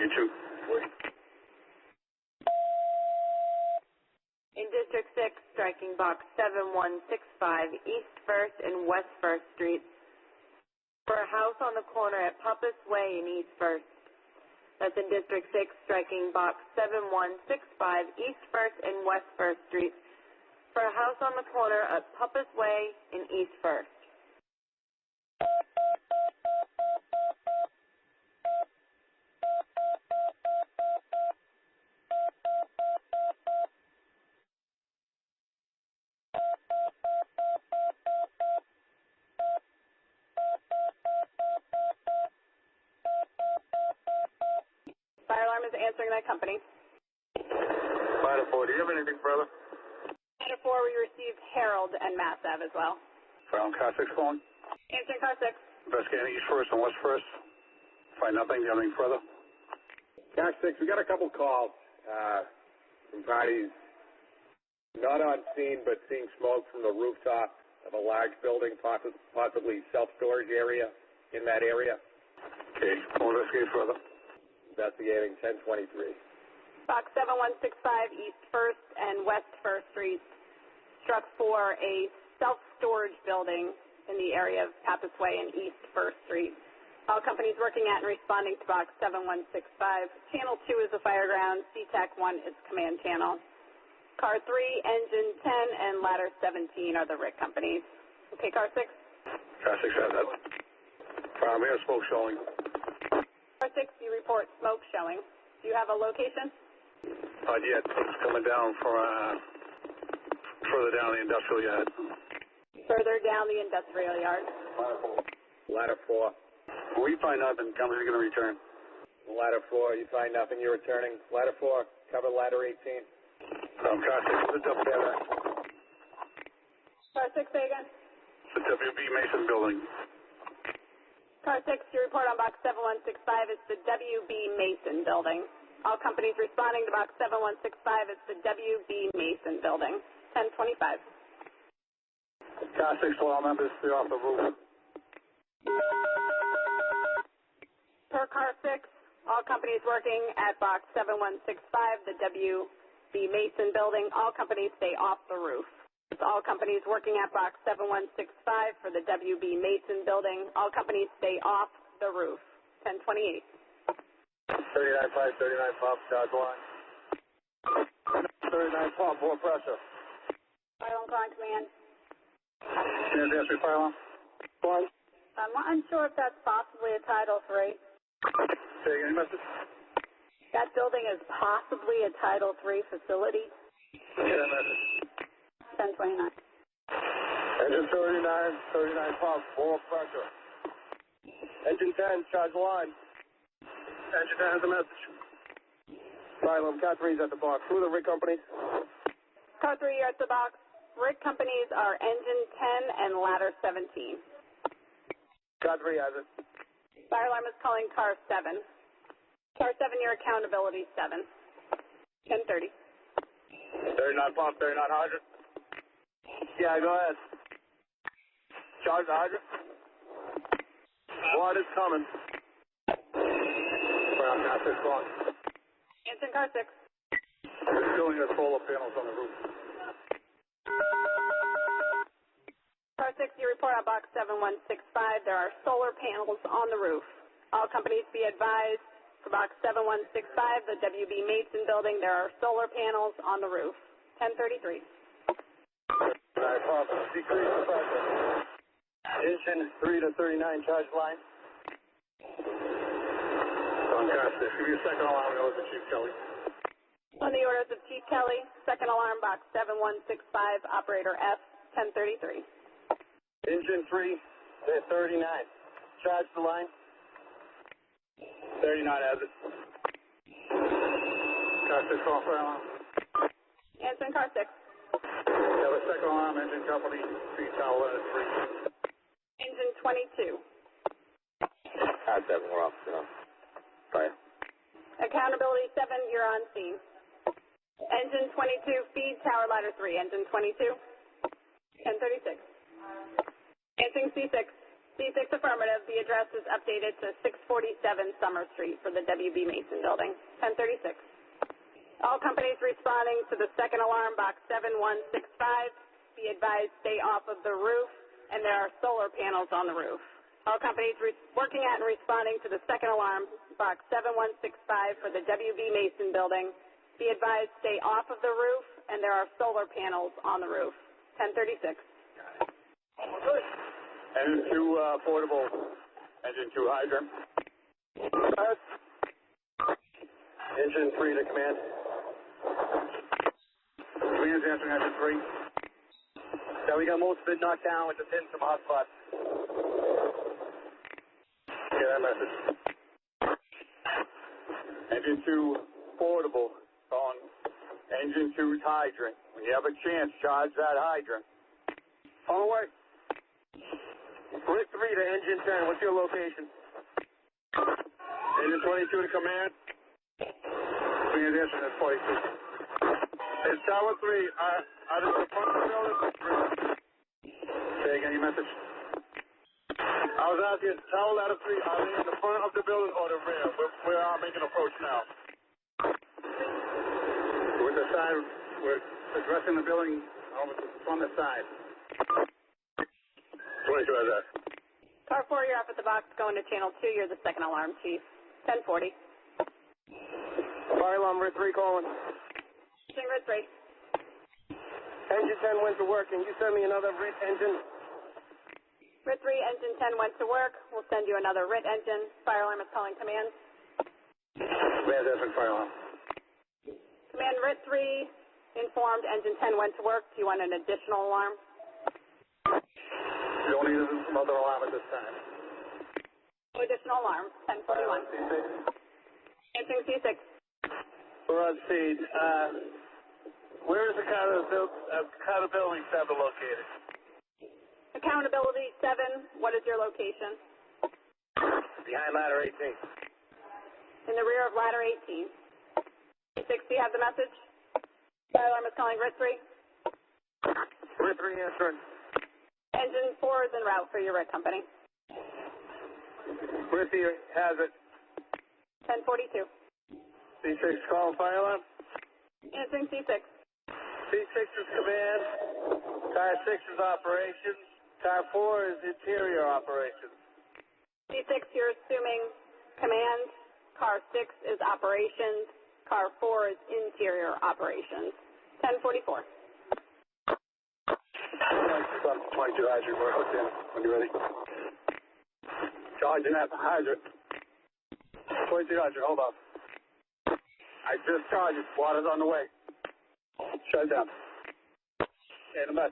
You too. In District 6, striking box 7165 East 1st and West 1st Street for a house on the corner at Puppas Way in East 1st. That's in District 6, striking box 7165 East 1st and West 1st Street for a house on the corner at Puppas Way in East 1st. Fire alarm is answering that company. Ladder 4, do you have anything further? Ladder 4, we received Harold and Mass Ave as well. Found car 6 calling. Answering car 6. Investigating East 1st and West 1st. Find nothing. Do you have anything further? Car 6, we got a couple calls from parties not on scene but seeing smoke from the rooftop of a large building, possibly self-storage area in that area. Okay, we'll investigate further. Investigating 1023. Box 7165 East 1st and West 1st Street struck for a self-storage building in the area of Pappas Way and East 1st Street. All companies working at and responding to box 7165. Channel 2 is the Fireground. CTAC 1 is command channel. Car 3, engine 10, and ladder 17 are the RIC companies. Okay, car 6. Car 6 has that. We have smoke showing. Car 6, you report smoke showing. Do you have a location? Not yet. It's coming down further down the industrial yard. Further down the industrial yard. Ladder 4. We find nothing. Company's going to return. Ladder 4, you find nothing, you're returning. Ladder 4, cover ladder 18. Car 6 is up there. Car 6, say again. The WB Mason building. Car 6, you report on box 7165. It's the WB Mason building. All companies responding to box 7165. It's the WB Mason building. 1025. Car 6, all members, clear off the roof. Per car 6, all companies working at box 7165, the WB Mason building. All companies stay off the roof. All companies working at box 7165 for the WB Mason building. All companies stay off the roof. 1028. 39.5, 39 pump, charge line. 39 pump, more pressure. Fire alarm calling command. Can you ask me fire alarm? One. I'm not unsure if that's possibly a Title III. Say again, message? That building is possibly a Title III facility. Yeah, message. 1029. Engine 39 pump, more pressure. Engine 10, charge line. Engine 10 has a message. Asylum, Car 3's at the box. Who are the rig companies? Car 3, you're at the box. Rig companies are engine 10 and ladder 17. Car 3 has it. Fire alarm is calling car 7. Car 7, your accountability 7. 1030. 39 pump, 39 hydrant. Yeah, go ahead. Charge the hydrant. Water's coming. Brown car 6 on. Answering car 6. This building has solar panels on the roof. Car 6, you report on box 7165. There are solar panels on the roof. All companies be advised for box 7165, the WB Mason building, there are solar panels on the roof. 1033. Decrease the pressure. Engine 3 to 39, charge line. Fantastic. Give me a second alarm, go with the Chief Kelly. On the orders of Chief Kelly, second alarm box 7165, operator F, 1033. Engine 3 to 39, charge the line. 39 has it. Car 6 off fire alarm. Answering car 6. We have a second alarm, engine company, 3 tower, 3. Engine 22. Car 7, we're off. Fire. Accountability 7, you're on scene. Engine 22, feed tower ladder 3. Engine 22. 1036. Answering C6. C6 affirmative. The address is updated to 647 Summer Street for the WB Mason building. 1036. All companies responding to the second alarm, box 7165. Be advised, stay off of the roof, and there are solar panels on the roof. All companies working at and responding to the second alarm, box 7165 for the WB Mason building. Be advised, stay off of the roof, and there are solar panels on the roof. 1036. Engine 2 portable. Engine 2 hydrant. Engine 3 to command. Command's answering engine 3. Yeah, we got most of it knocked down with just hitting some hot spots. Get that message. Engine 2 portable on engine 2's hydrant. When you have a chance, charge that hydrant. On the way. Rit 3 to engine 10. What's your location? Engine 22 to command. Command answer, that's 42. It's Tower 3. Out of the front of the building. Say again your message. I was asking, Tower ladder 3, are they in the front of the building or the rear? We're making approach now. With the side, we're addressing the building from the side. 22 has that. Car 4, you're up at the box going to channel 2. You're the second alarm, Chief. 1040. Fire alarm, Rit 3 calling. Rit 3. Engine 10 went to work. Can you send me another Rit engine? Rit 3, engine 10 went to work. We'll send you another Rit engine. Fire alarm is calling command. Command answering fire alarm. Command Rit 3 informed engine 10 went to work. Do you want an additional alarm? You don't need another alarm at this time. No additional alarm. 1041. Answering C6. We're on speed. Where is the accountability center located? Accountability 7. What is your location? Behind ladder 18. In the rear of ladder 18. C6, do you have the message? Fire alarm is calling Rit 3. Rit 3 answering. Engine 4 is en route for your Rit company. Rit 3 has it. 1042. C6 calling fire alarm. Answering C6. C6 is command. Car 6 is operations. Car 4 is interior operations. C6, you're assuming command. Car 6 is operations. Car 4 is interior operations. 1044. 22 hydrant, we're hooked in. When you're ready. Charging at the hydrant. 22 hydrant, hold on. I just charged it. Water's on the way. Shut down. And the mess.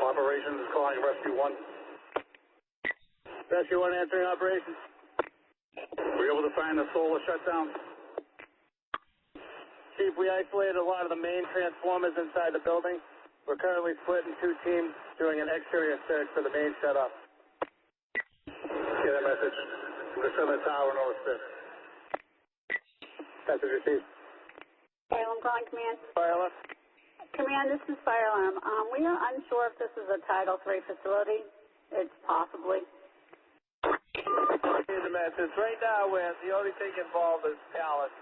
Operations is calling Rescue 1. Rescue 1 answering operations. Were you able to find the solar shutdown? Chief, we isolated a lot of the main transformers inside the building. We're currently split in 2 teams doing an exterior search for the main setup. Get that message. We're still in the tower, no respect. Message received. Fire alarm calling command. Fire alarm. Command, this is fire alarm. We are unsure if this is a Title III facility. It's possibly. Here's the message. Right now, the only thing involved is pallets.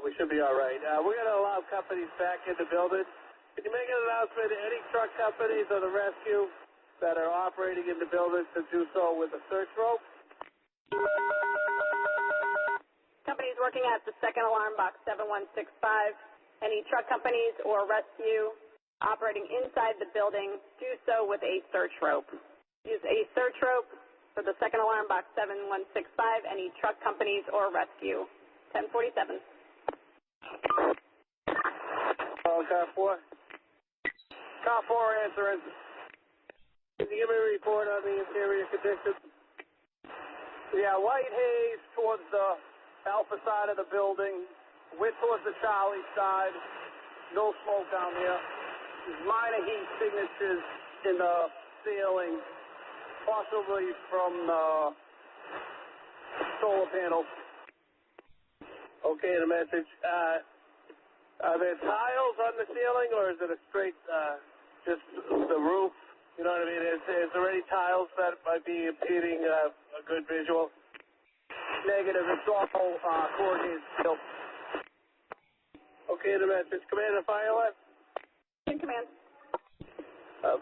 We should be all right. We're going to allow companies back in the building. Can you make an announcement to any truck companies or the rescue that are operating in the building to do so with a search rope? Companies working at the second alarm, box 7165. Any truck companies or rescue operating inside the building, do so with a search rope. Use a search rope for the second alarm, box 7165. Any truck companies or rescue. 1047. Car 4. Car 4 answering. Can you give me a report on the interior conditions? Yeah, white haze towards the Alpha side of the building. We're towards the Charlie side. No smoke down here. Minor heat signatures in the ceiling, possibly from the solar panels. Okay, the message. Are there tiles on the ceiling, or is it a straight, just the roof? You know what I mean? Is there any tiles that might be impeding a good visual? Negative. It's all corrugated steel. Okay, the message. Commander, fire alarm. In command.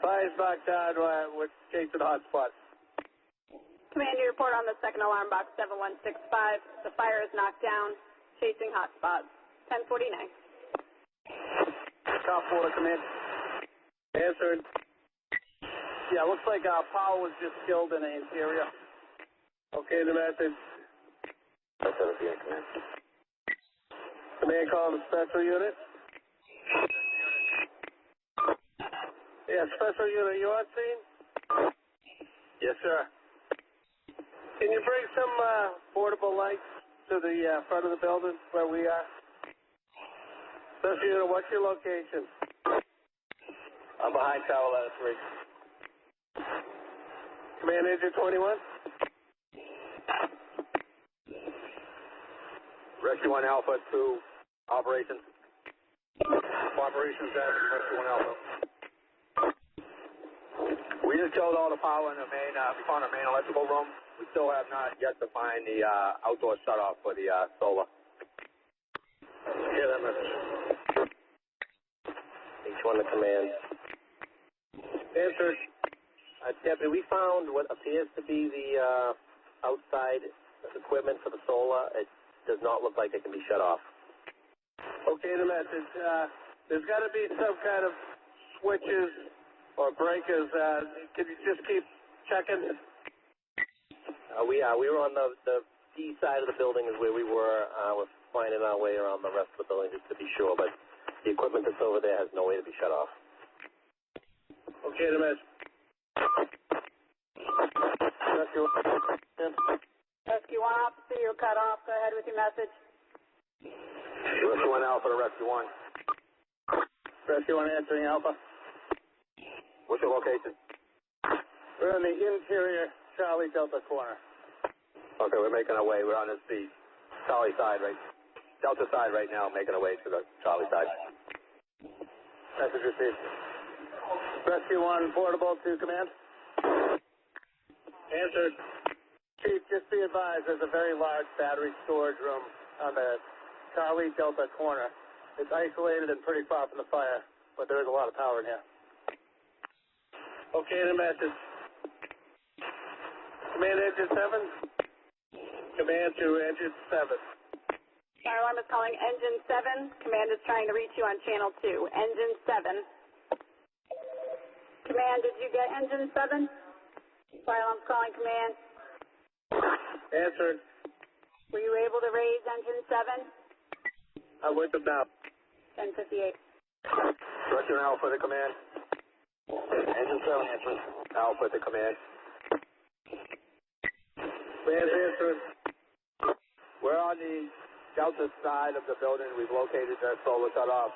Fire's knocked down. We're chasing hotspot. Command, you report on the second alarm box 7165. The fire is knocked down. Chasing hotspot. 1049. Top 4 to command. Answered. Yeah, looks like power was just killed in the interior. Okay, the message. That's over here, command. Command call the special unit. Yeah, special unit, you on scene? Yes, sir. Can you bring some portable lights to the front of the building where we are? Special unit, what's your location? I'm behind tower ladder 3. Command Engine 21? Rescue 1 Alpha to operations. Operations at Rescue 1 Alpha. We just killed all the power in the main, we found our main electrical room. We still have not yet to find the outdoor shutoff for the solar. Hear that message. H1 to command. Answered. Deputy, we found what appears to be the outside equipment for the solar. It does not look like it can be shut off. Okay, the message. There's got to be some kind of switches or breakers. Can you just keep checking? We were on the east side of the building is where we were. We're finding our way around the rest of the building just to be sure, but the equipment that's over there has no way to be shut off. Okay, the message. Rescue 1 officer, you're cut off. Go ahead with your message. Rescue 1 Alpha to Rescue 1. Rescue 1 answering Alpha. What's your location? We're in the interior Charlie Delta corner. Okay, we're making our way. We're on the Charlie side, right? Delta side right now, making our way to the Charlie side. Message received. Rescue 1 portable to command. Answered. Chief, just be advised, there's a very large battery storage room on the Charlie Delta corner. It's isolated and pretty far from the fire, but there is a lot of power in here. Okay, the message. Command Engine 7. Command to Engine 7. Fire alarm is calling Engine 7. Command is trying to reach you on Channel 2. Engine 7. Command, did you get Engine 7? Fire alarm's calling Command. Answered. Were you able to raise Engine 7? I'm with them now. 1058. Rescue Alpha to command. Engine 7 answering. Alpha to command. Command answered. We're on the Delta side of the building. We've located their solar cutoff.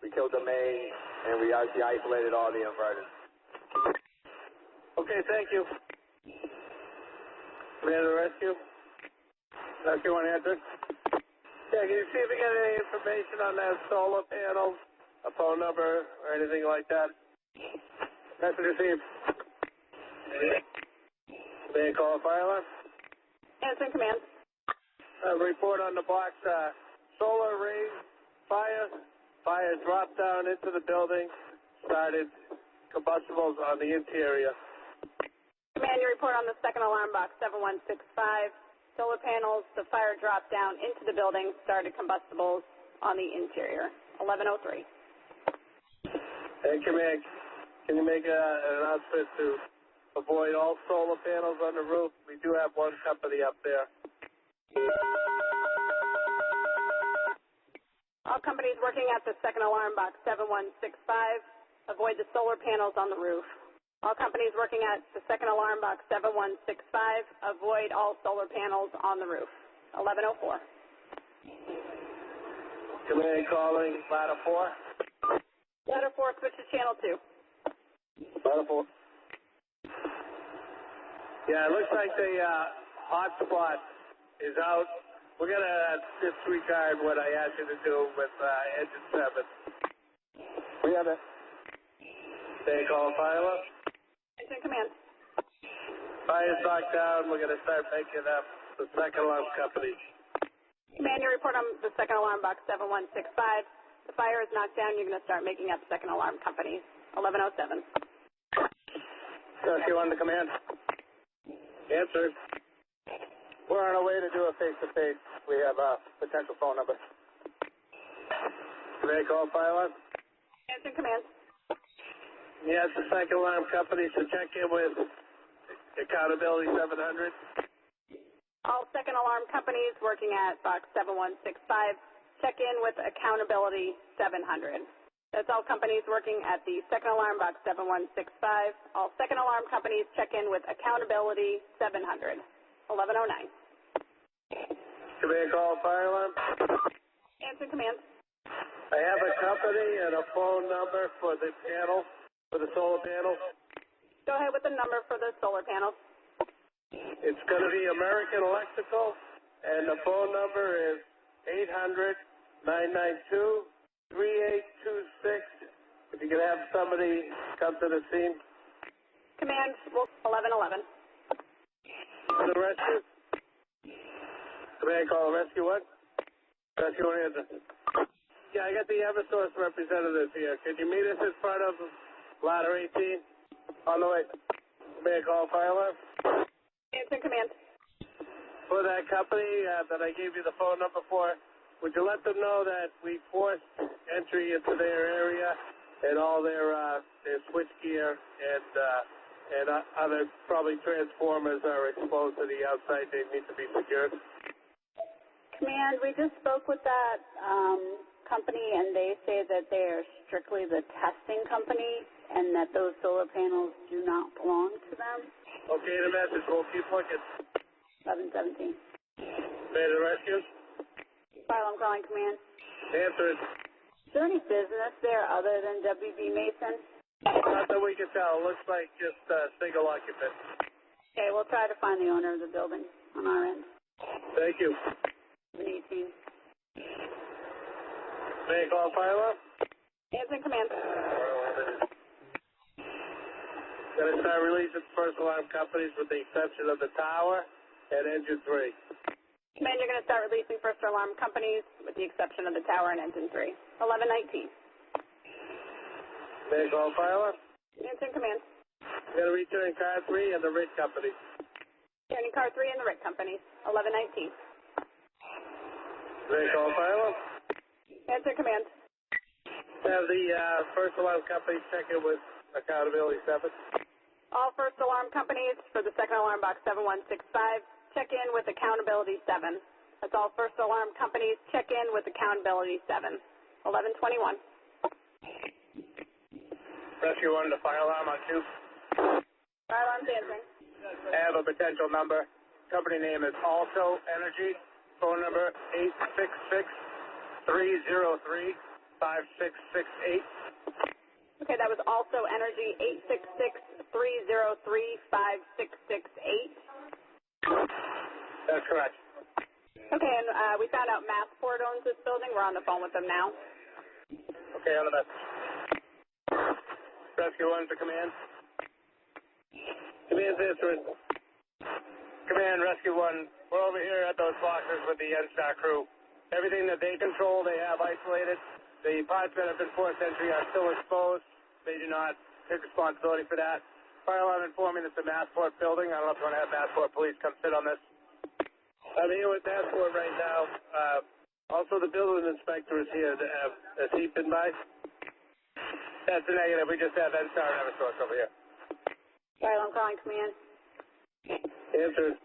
We killed the main, and we actually isolated all the inverters. Okay, thank you. Commander Rescue. Rescue 1 answered. Yeah, can you see if we got any information on that solar panel, a phone number, or anything like that? Message received. Command call fire alarm. Answering command. Report on the box. Solar array fire. Fire dropped down into the building. Started combustibles on the interior. Command, you report on the second alarm box 7165. Solar panels, the fire dropped down into the building, started combustibles on the interior. 1103. Hey, Command, can you make an announcement to avoid all solar panels on the roof? We do have one company up there. All companies working at the second alarm box 7165. Avoid the solar panels on the roof. All companies working at the second alarm box 7165. Avoid all solar panels on the roof. 1104. Command calling ladder 4. Ladder 4, switch to channel 2. Ladder 4. Yeah, it looks like the hotspot is out. We're going to disregard what I asked you to do with Engine 7. We have it. They call fire up. Answering command. Fire's knocked down. We're going to start making up the second alarm company. Command, your report on the second alarm box 7165. The fire is knocked down. You're going to start making up second alarm companies. 1107. Rescue 1 to command. Answered. We're on our way to do a face-to-face. We have a potential phone number. Command call, fire alarm. Answering command. Yes, the second alarm company should check in with accountability 700. All second alarm companies working at box 7165, check in with accountability 700. That's all companies working at the second alarm box 7165. All second alarm companies check in with accountability 700. 1109. Command call, fire alarm. Answering command. I have a company and a phone number for the panel, for the solar panel. Go ahead with the number for the solar panel. It's going to be American Electrical, and the phone number is 800-992-3826. If you could have somebody come to the scene. Command, 1111. For the rescue. Command call, rescue 1. Rescue 1 answer. Yeah, I got the Eversource representatives here. Could you meet us in front of ladder 18? On the way. Command call, fire alarm. Answering command. For that company that I gave you the phone number for, would you let them know that we forced entry into their area and all their switch gear and other probably transformers are exposed to the outside. They need to be secured. Command, we just spoke with that company, and they say that they are strictly the testing company and that those solar panels do not belong to them. Okay, the message. We'll keep looking. 1117. Made the rescue. Fire alarm calling command. Answered. Is there any business there other than WB Mason? Not that we can tell. It looks like just single occupant. Okay, we'll try to find the owner of the building on our end. Thank you. 18. May I call fire alarm? Answering command. Going to start releasing first alarm companies with the exception of the tower and engine 3. Command, you're going to start releasing first alarm companies with the exception of the tower and engine 3. 1119. May I call fire alarm? Answering command. Going to return car 3 and the rig company. Turning car 3 and the rig companies. 1119. May I call fire alarm? Answering command. Have the first alarm company check in with accountability 7. All first alarm companies for the second alarm box 7165, check in with accountability 7. That's all first alarm companies, check in with accountability 7. 1121. Rescue 1 to fire alarm on 2. Fire alarm's answering. I have a potential number. Company name is Also Energy. Phone number 866-303-5668. Okay, that was Also Energy, 866-303-5668. That's correct. Okay, and we found out Massport owns this building. We're on the phone with them now. Okay, on the message. Rescue 1 to command. Command's answering. Command, Rescue 1. We're over here at those boxes with the NSTAR crew. Everything that they control, they have isolated. The parts that have been forced entry are still exposed. They do not take responsibility for that. Fire alarm informing it's a Massport building. I don't know if you want to have Massport police come sit on this. I'm here with Massport right now. Also, the building inspector is here. Has he been by? That's a negative. We just have NSTAR and Eversource over here. Fire alarm calling command. Answered.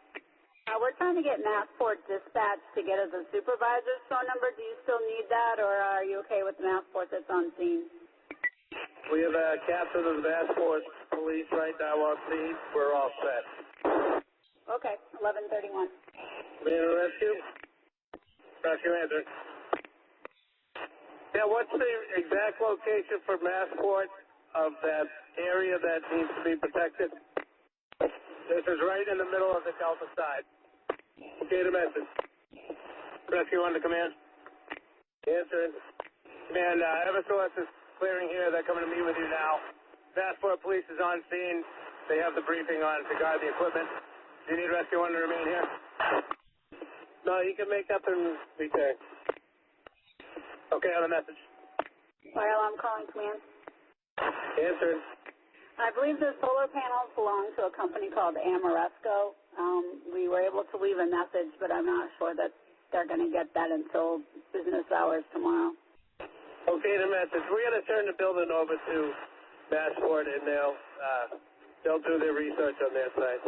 We're trying to get Massport dispatch to get us a supervisor's phone number. Do you still need that, or are you okay with the Massport that's on scene? We have a captain of the Massport police right now on scene. We're all set. Okay, 1131. Man of rescue? Rescue answer. Yeah, what's the exact location for Massport of that area that needs to be protected? This is right in the middle of the Delta side. Okay, the message. Rescue 1 to command. Answer. Command, Eversource is clearing here. They're coming to meet with you now. Massport police is on scene. They have the briefing on to guard the equipment. Do you need Rescue 1 to remain here? No, you can make up and return. Okay, on the message. Fire alarm calling, command. Answered. I believe the solar panels belong to a company called Amoresco. We were able to leave a message, but I'm not sure that they're going to get that until business hours tomorrow. Okay, the message. We're going to turn the building over to Massport, and they'll do their research on their side.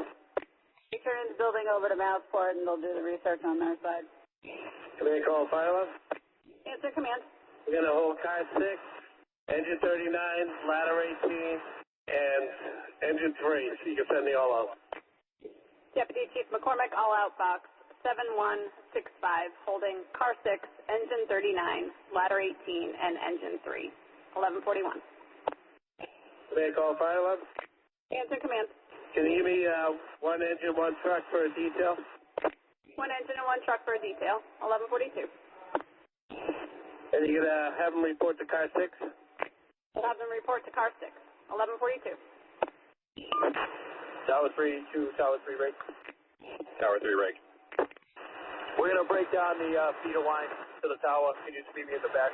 We turn the building over to Massport, and they'll do the research on their side. Command call, fire alarm. Answer command. We're going to hold car 6, engine 39, ladder 18, and engine 3, so you can send the all out. Deputy Chief McCormick, all out box 7165, holding car 6, engine 39, ladder 18, and engine 3. 1141. Command call, fire alarm. Answer command. Can you give me 1 engine, 1 truck for a detail? 1 engine and 1 truck for a detail. 1142. And you can have them report to car 6? We'll have them report to car 6. 1142. Tower 3 to Tower 3 rig. Tower 3 rig. We're going to break down the feeder line to the tower. Can you just meet me in the back?